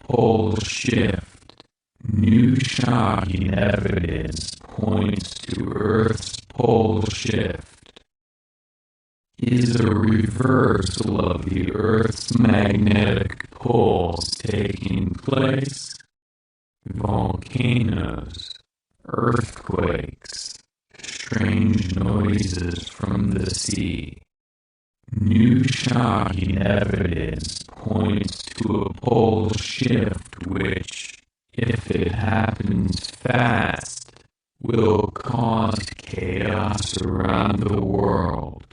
Pole shift. New shocking evidence points to Earth's pole shift. Is a reversal of the Earth's magnetic poles taking place? Volcanoes, earthquakes, strange noises from the sea. New shocking evidence points to a pole shift which, if it happens fast, will cause chaos around the world.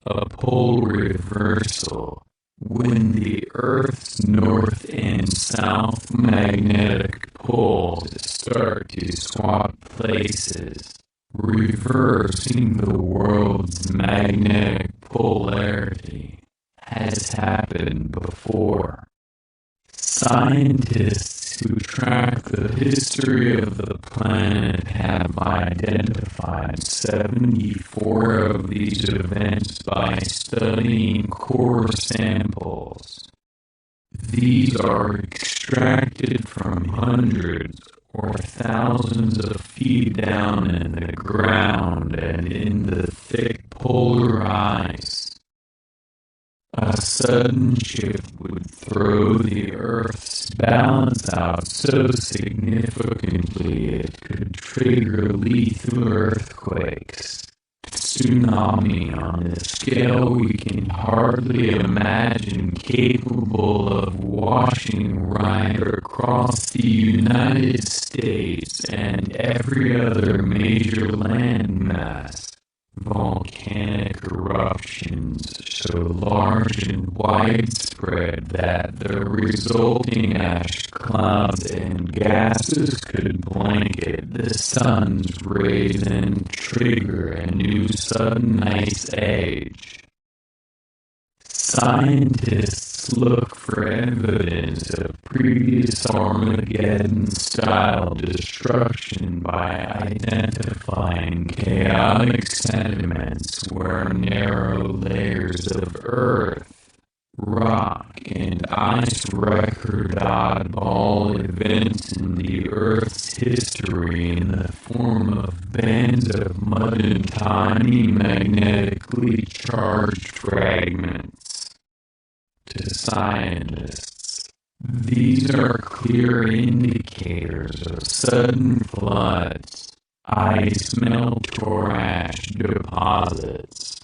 A pole reversal, when the Earth's north and south magnetic poles start to swap places, reversing the world's magnetic polarity, has happened before. Scientists who track the history of the planet have identified 74 of these events by studying core samples. These are extracted from hundreds or thousands of feet down in the ground and in the thick polar ice. A sudden shift would throw the Earth's balance out so significantly it could trigger lethal earthquakes, tsunami on a scale we can hardly imagine, capable of washing right across the United States and every other major landmass. Volcanic eruptions so large and widespread that the resulting ash clouds and gases could blanket the sun's rays and trigger a new sudden ice age. Scientists look for evidence of previous Armageddon-style destruction by identifying chaotic sediments where narrow layers of earth, rock, and ice record oddball events in the Earth's history in the form of bands of mud and tiny magnetically charged fragments. To scientists, these are clear indicators of sudden floods, ice melt or ash deposits.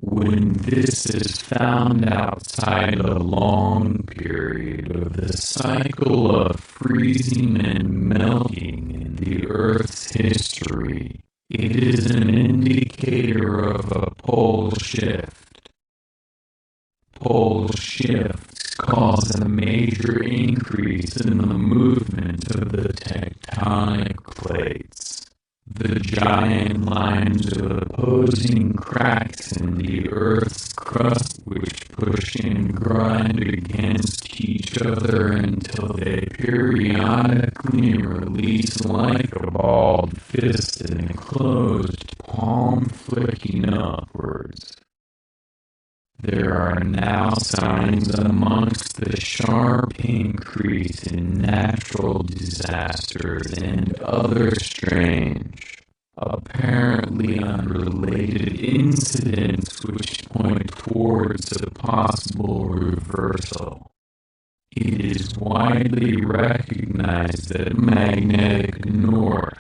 When this is found outside a long period of the cycle of freezing and melting in the Earth's history, it is an indicator of a pole shift. Pole shifts cause a major increase in the movement of the tectonic plates. The giant lines of opposing cracks in the Earth's crust which push and grind against each other until they periodically release like a balled fist in a closed palm flicking upwards. There are now signs amongst the sharp increase in natural disasters and other strange, apparently unrelated incidents which point towards a possible reversal. It is widely recognized that magnetic north,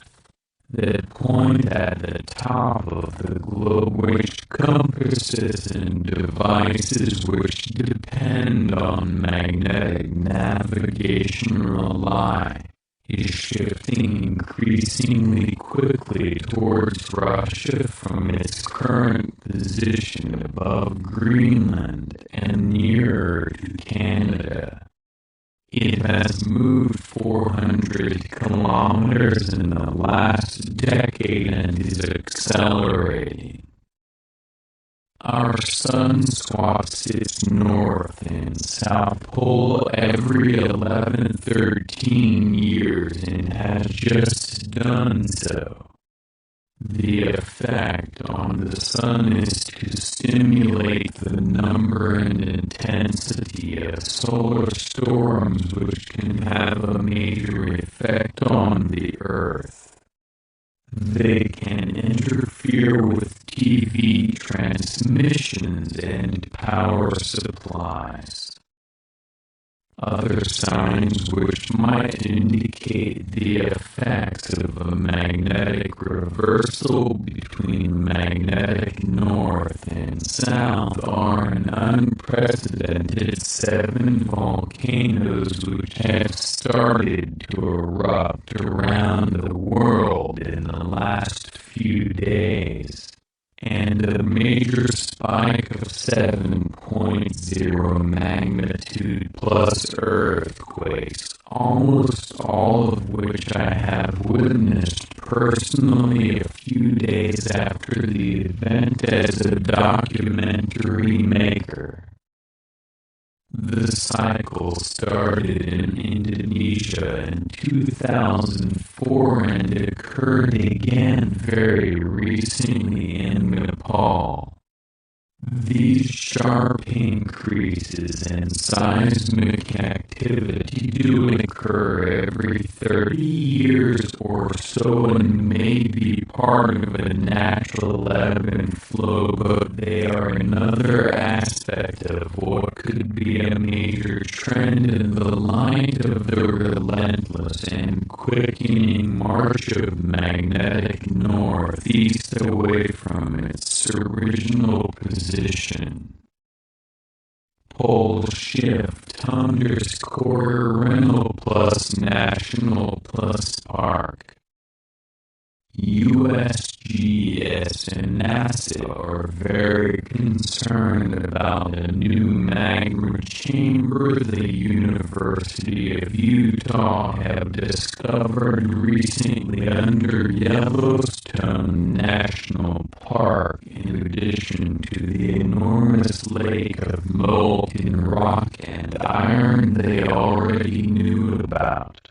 that point at the top of the globe, which compasses and devices which depend on magnetic navigation rely, is shifting increasingly quickly towards Russia from its current position above Greenland and nearer to Canada. It has moved 400 kilometers in the last decade and is accelerating. Our sun swaps its north and south pole every 11-13 years and has just done so. The effect on the Sun is to stimulate the number and intensity of solar storms, which can have a major effect on the Earth. They can interfere with TV transmissions and power supplies. Other signs which might indicate the effects of a magnetic reversal between magnetic north and south are an unprecedented 7 volcanoes which have started to erupt around the world in the last few days, and a major spike of 7.0 magnitude plus earthquakes, almost all of which I have witnessed personally a few days after the event as a documentary maker. The cycle started in Indonesia in 2004 and occurred again very recently in Nepal. These sharp increases in seismic activity do occur every 30 years or so and may be part of a natural ebb and flow, but they are another aspect of what could be a major trend in the light of the relentless and quickening march of magnetic northeast away from its original position. Pole shift _Renal plus National plus Park. USGS and NASA are very concerned about a new magma chamber the University of Utah have discovered recently under Yellowstone National Park, in addition to the enormous lake of molten rock and iron they already knew about.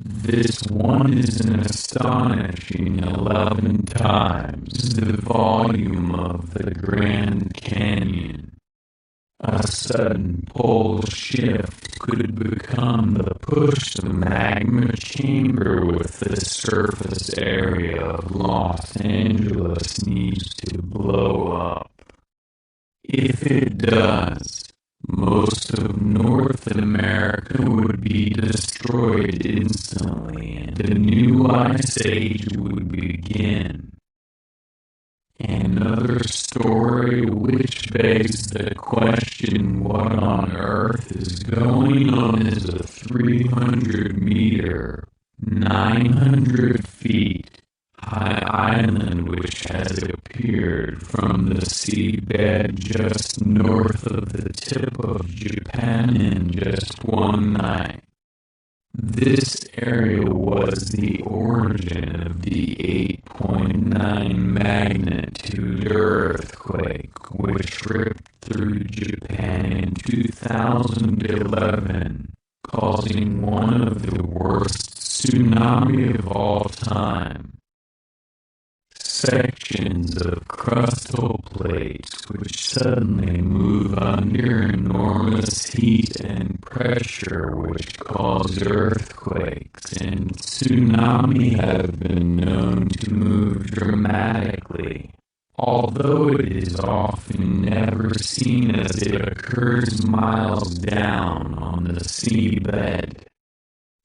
This one is an astonishing 11 times the volume of the Grand Canyon. A sudden pole shift could become the push the magma chamber with the surface area of Los Angeles needs to blow up. If it does, most of North America would be destroyed instantly and a new ice age would begin. Another story which begs the question what on earth is going on is a 300-meter, 900 feet high island which has appeared from the seabed just north of the tip of Japan in just one night. This area was the origin of the 8.9 magnitude earthquake which ripped through Japan in 2011, causing one of the worst tsunamis of all time. Sections of crustal plates which suddenly move under enormous heat and pressure which cause earthquakes and tsunami have been known to move dramatically, although it is often never seen as it occurs miles down on the seabed.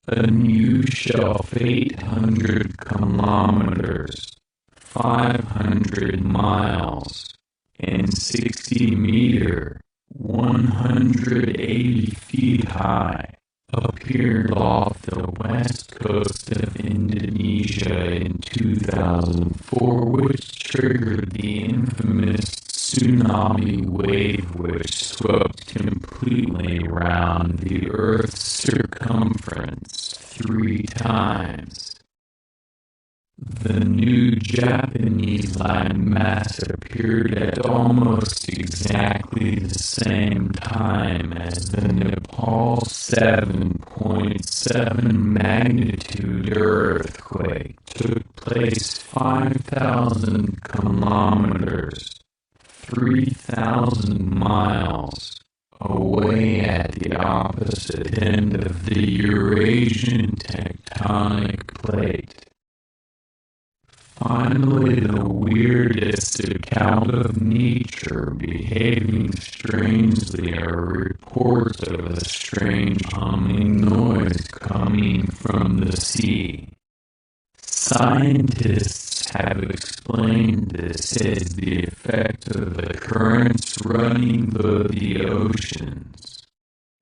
A new shelf 800 kilometers 500 miles, and 60 meter, 180 feet high, appeared off the west coast of Indonesia in 2004, which triggered the infamous tsunami wave which swept completely around the Earth's circumference 3 times. The new Japanese landmass appeared at almost exactly the same time as the Nepal 7.7 magnitude earthquake took place 5,000 kilometers, 3,000 miles, away at the opposite end of the Eurasian tectonic plate. Finally, the weirdest account of nature behaving strangely are reports of a strange humming noise coming from the sea. Scientists have explained this as the effect of the currents running through the oceans.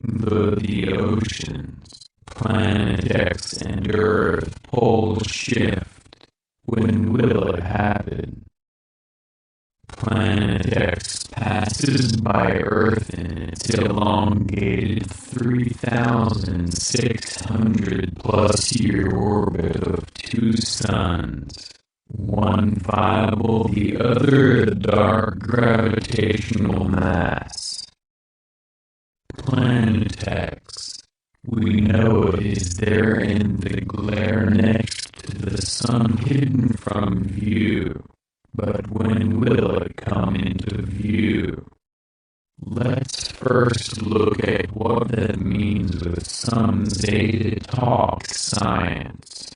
The oceans, Planet X and Earth poles shift. When will it happen? Planet X passes by Earth in its elongated 3,600 plus year orbit of two suns, one viable, the other a dark gravitational mass. Planet X, we know it is there in the glare next to the sun, hidden from view. But when will it come into view? Let's first look at what that means with some Zeta Talk science.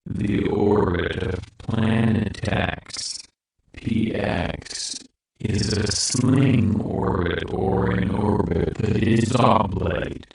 The orbit of Planet X, PX, is a sling orbit or an orbit that is oblate.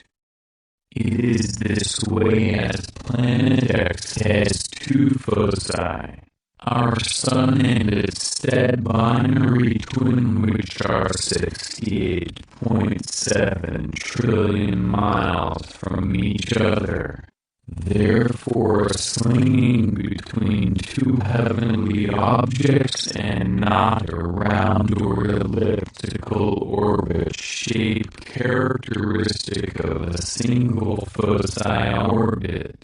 It is this way as Planet X has two foci, our Sun and its dead binary twin, which are 68.7 trillion miles from each other, therefore slinging between two heavenly objects and not a round or elliptical orbit shape characteristic of a single foci orbit.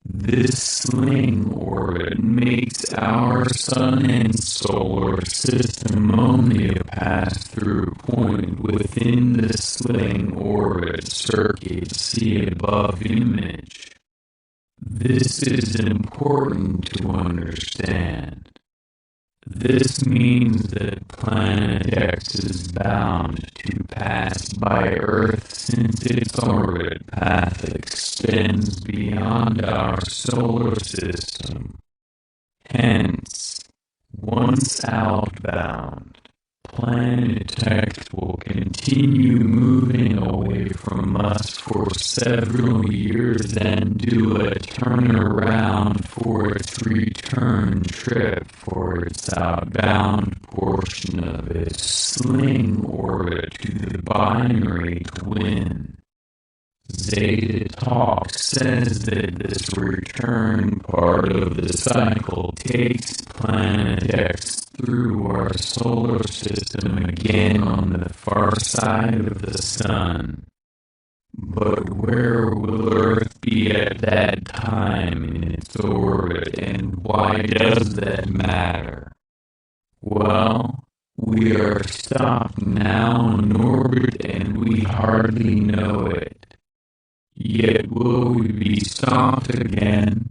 This sling orbit makes our Sun and solar system only a pass-through point within the sling orbit circuit see above image. This is important to understand. This means that Planet X is bound to pass by Earth since its orbit path extends beyond our solar system. Hence, once outbound, Planet X will continue moving away from us for several years and do a turnaround for its return trip for its outbound portion of its sling orbit to the binary twin. Zeta Talk says that this return part of the cycle takes Planet X through our solar system again on the far side of the Sun. But where will Earth be at that time in its orbit, and why does that matter? Well, we are stopped now in orbit and we hardly know it. Yet will we be stopped again?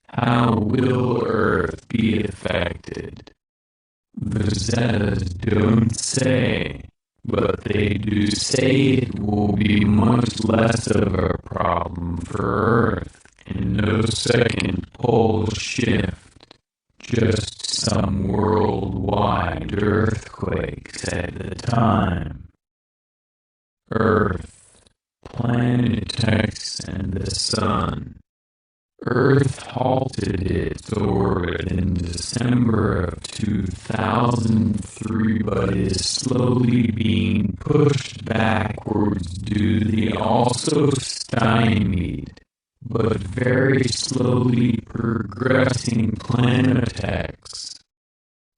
How will Earth be affected? The Zetas don't say, but they do say it will be much less of a problem for Earth, and no second pole shift, just some worldwide earthquakes at a time. Earth, Planet X and the Sun. Earth halted its orbit in December of 2003, but is slowly being pushed backwards due to the also stymied, but very slowly progressing Planet X.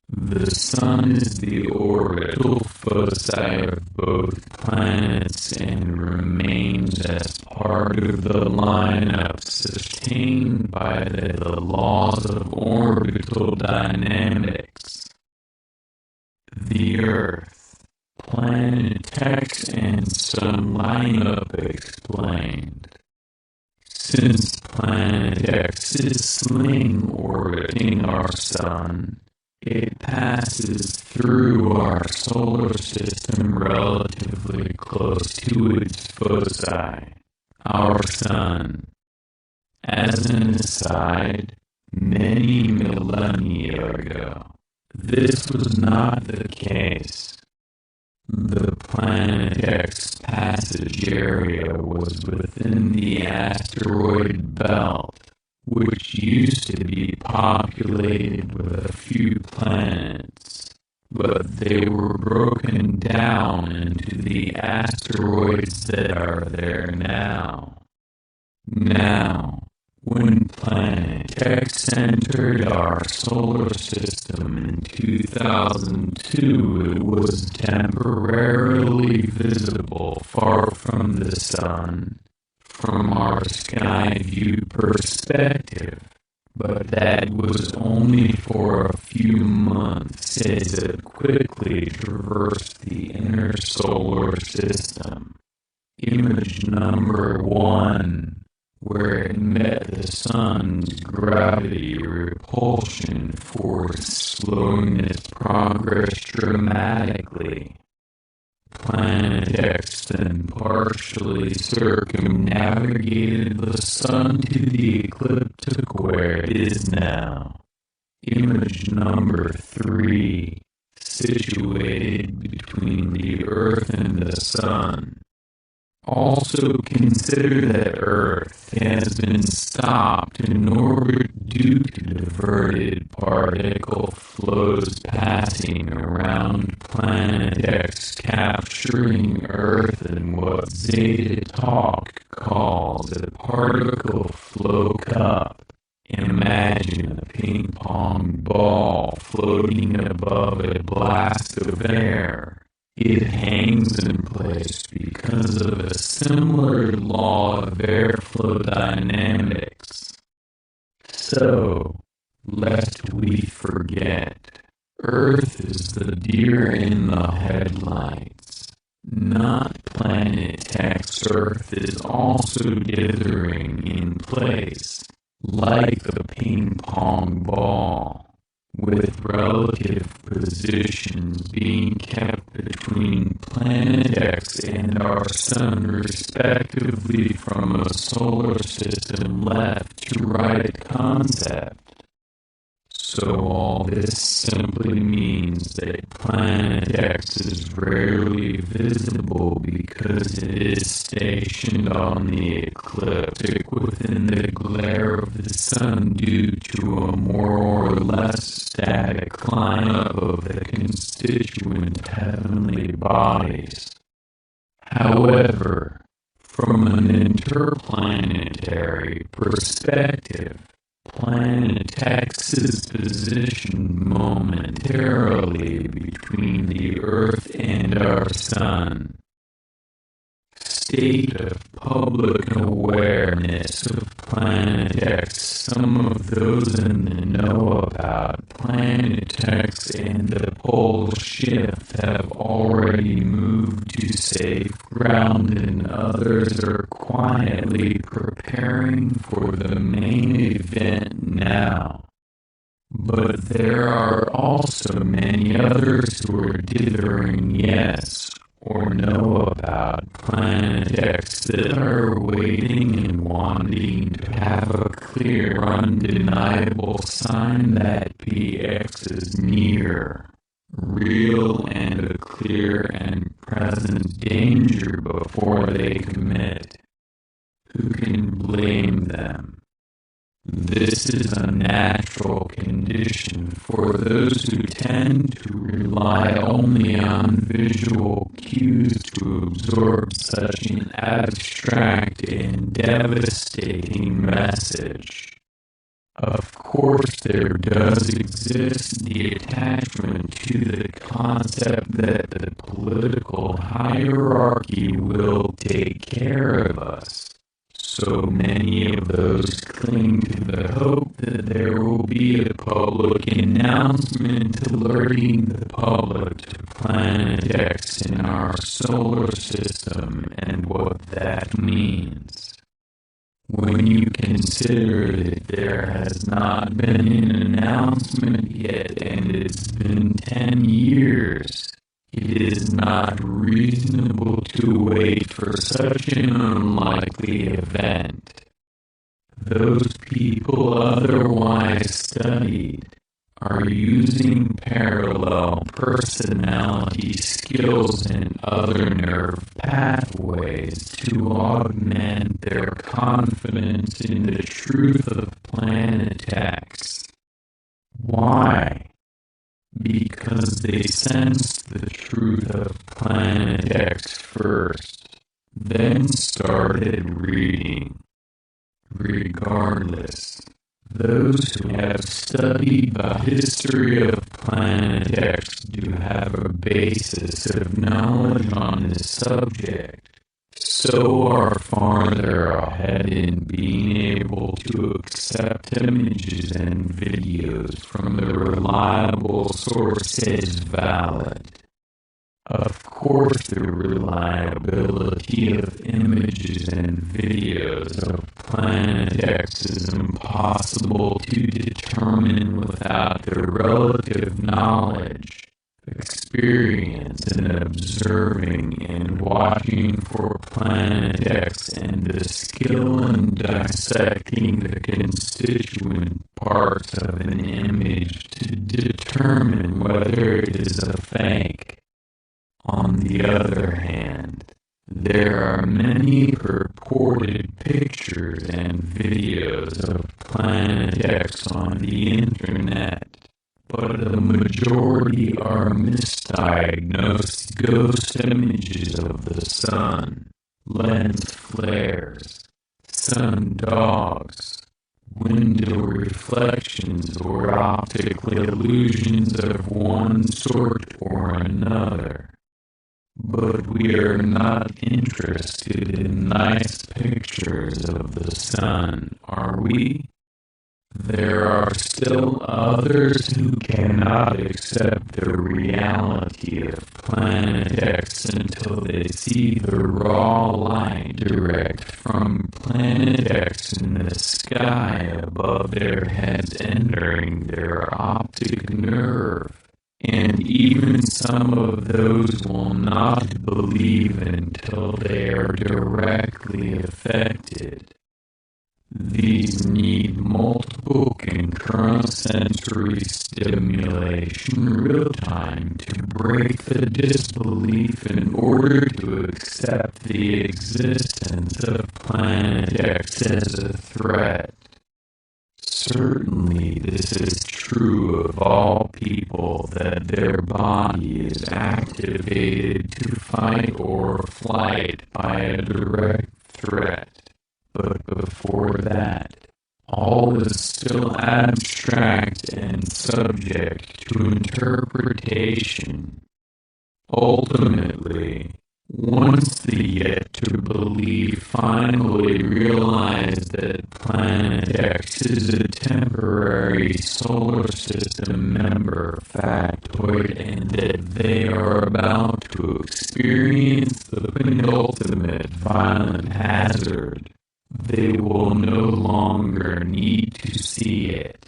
The Sun is the orbital foci of both planets and remains as part part of the lineup sustained by the laws of orbital dynamics. The Earth, Planet X, and Sun lineup explained. Since Planet X is sling orbiting our Sun, it passes through our solar system relatively close to its foci, our Sun. As an aside, many millennia ago, this was not the case. The Planet X passage area was within the asteroid belt, which used to be populated with a few planets, but they were broken down into the asteroids that are there now. Now, when Planet X entered our solar system in 2002, it was temporarily visible far from the Sun, from our sky view perspective, but that was only for a few months as it quickly traversed the inner solar system. Image number 1. Where it met the Sun's gravity repulsion force, slowing its progress dramatically. Planet X then partially circumnavigated the Sun to the ecliptic where it is now. Image number 3, situated between the Earth and the Sun. Also consider that Earth has been stopped in orbit due to diverted particle flows passing around Planet X, capturing Earth in what Zeta Talk calls a particle flow cup. Imagine a ping pong ball floating above a blast of air. It hangs in place because of a similar law of airflow dynamics. So, lest we forget, Earth is the deer in the headlights. Not Planet X. Earth is also dithering in place, like the ping pong ball, with relative positions being kept between Planet X and our Sun respectively from a solar system left to right concept. So all this simply means that Planet X is rarely visible because it is stationed on the ecliptic within the glare of the Sun due to a more or less static lineup of the constituent heavenly bodies. However, from an interplanetary perspective, Planet X's position momentarily between the Earth and our Sun. State of public awareness of Planet X. Some of those in the know about Planet X and the pole shift have already moved to safe ground, and others are quietly preparing for the main event now. But there are also many others who are dithering yes or know about Planet X that are waiting and wanting to have a clear, undeniable sign that PX is near, real, and a clear and present danger before they commit. Who can blame them? This is a natural condition for those who tend to rely only on visual cues to absorb such an abstract and devastating message. Of course, there does exist the attachment to the concept that the political hierarchy will take care of us. so many of those cling to the hope that there will be a public announcement alerting the public to Planet X in our solar system and what that means. When you consider that there has not been an announcement yet and it's been 10 years, it is not reasonable to wait for such an unlikely event. Those people otherwise studied are using parallel personality skills and other nerve pathways to augment their confidence in the truth of Planet X. Why? Because they sensed the truth of Planet X first, then started reading. Regardless, those who have studied the history of Planet X do have a basis of knowledge on this subject, so are farther ahead in being able to accept images and videos from the reliable source as valid. Of course, the reliability of images and videos of Planet X is impossible to determine without the relative knowledge, experience in observing and watching for Planet X and the skill in dissecting the constituent parts of an image to determine whether it is a fake. On the other hand, there are many purported pictures and videos of Planet X on the internet, but the majority are misdiagnosed ghost images of the sun, lens flares, sun dogs, window reflections or optical illusions of one sort or another. But we are not interested in nice pictures of the sun, are we? There are still others who cannot accept the reality of Planet X until they see the raw light direct from Planet X in the sky above their heads entering their optic nerve. And even some of those will not believe until they are directly affected. These need multiple concurrent sensory stimulation real-time to break the disbelief in order to accept the existence of Planet X as a threat. Certainly this is true of all people that their body is activated to fight or flight by a direct threat. But before that, all is still abstract and subject to interpretation. Ultimately, once the yet-to-believe finally realize that Planet X is a temporary solar system member factoid and that they are about to experience the penultimate violent hazard, they will no longer need to see it.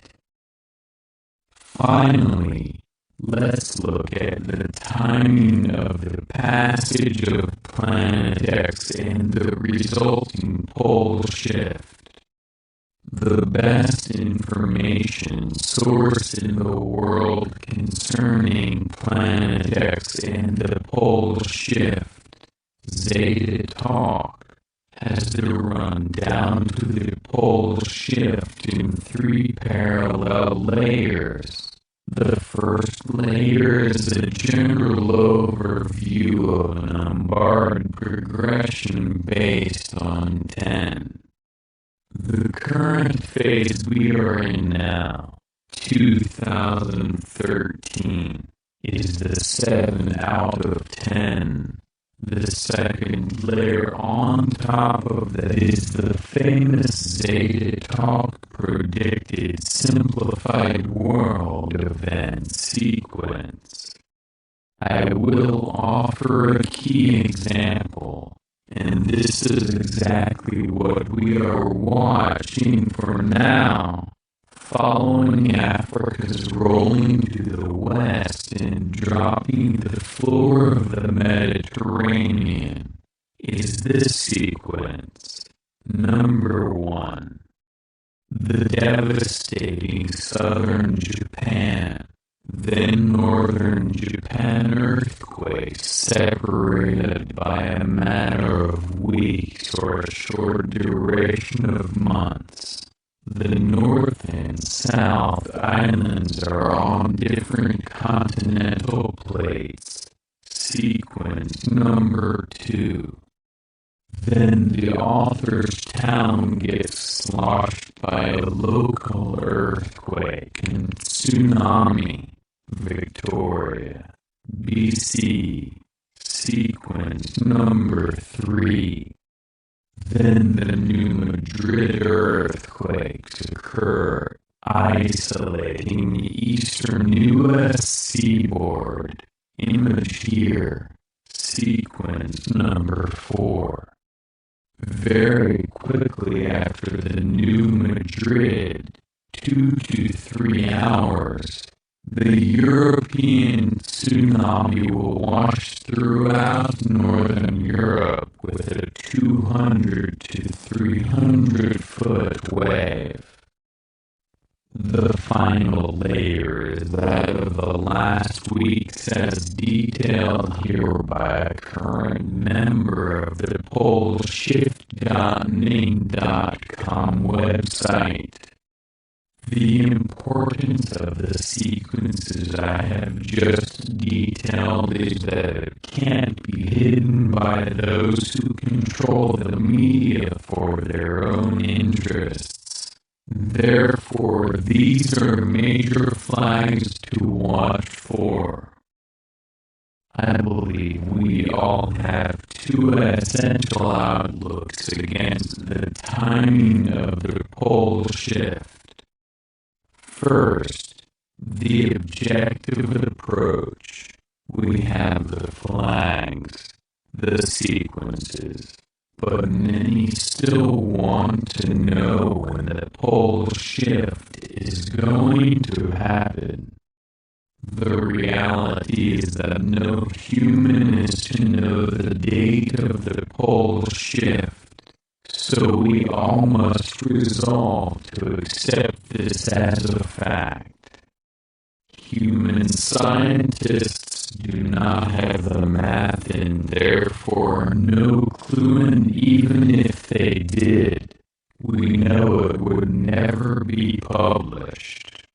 Finally, let's look at the timing of the passage of Planet X and the resulting pole shift. The best information source in the world concerning Planet X and the pole shift, Zeta Talk, has the run down to the pole shift in 3 parallel layers. The first layer is a general overview of an Lombard progression based on 10. The current phase we are in now, 2013, is the 7 out of 10. The second layer on top of that is the famous Zeta Talk predicted simplified world event sequence. I will offer a key example, and this is exactly what we are watching for now. Following Africa's rolling to the west and dropping to the floor of the Mediterranean is this sequence. Number 1. The devastating southern Japan, then northern Japan earthquakes separated by a matter of weeks or a short duration of months. The North and South Islands are on different continental plates. Sequence number 2. Then the author's town gets sloshed by a local earthquake and tsunami. Victoria, BC. Sequence number 3. Then the New Madrid earthquakes occur, isolating the eastern U.S. seaboard. Image here. Sequence number 4. Very quickly after the New Madrid, 2 to 3 hours, the European tsunami will wash throughout northern Europe with a 200 to 300 foot wave. The final layer is that of the last weeks as detailed here by a current member of the poleshift.ning.com website. The importance of the sequences I have just detailed is that it can't be hidden by those who control the media for their own interests. Therefore, these are major flags to watch for. I believe we all have two essential outlooks against the timing of the pole shift. First, the objective approach. We have the flags, the sequences, but many still want to know when the pole shift is going to happen. The reality is that no human is to know the date of the pole shift. So we all must resolve to accept this as a fact. Human scientists do not have the math and therefore no clue, and even if they did, we know it would never be published.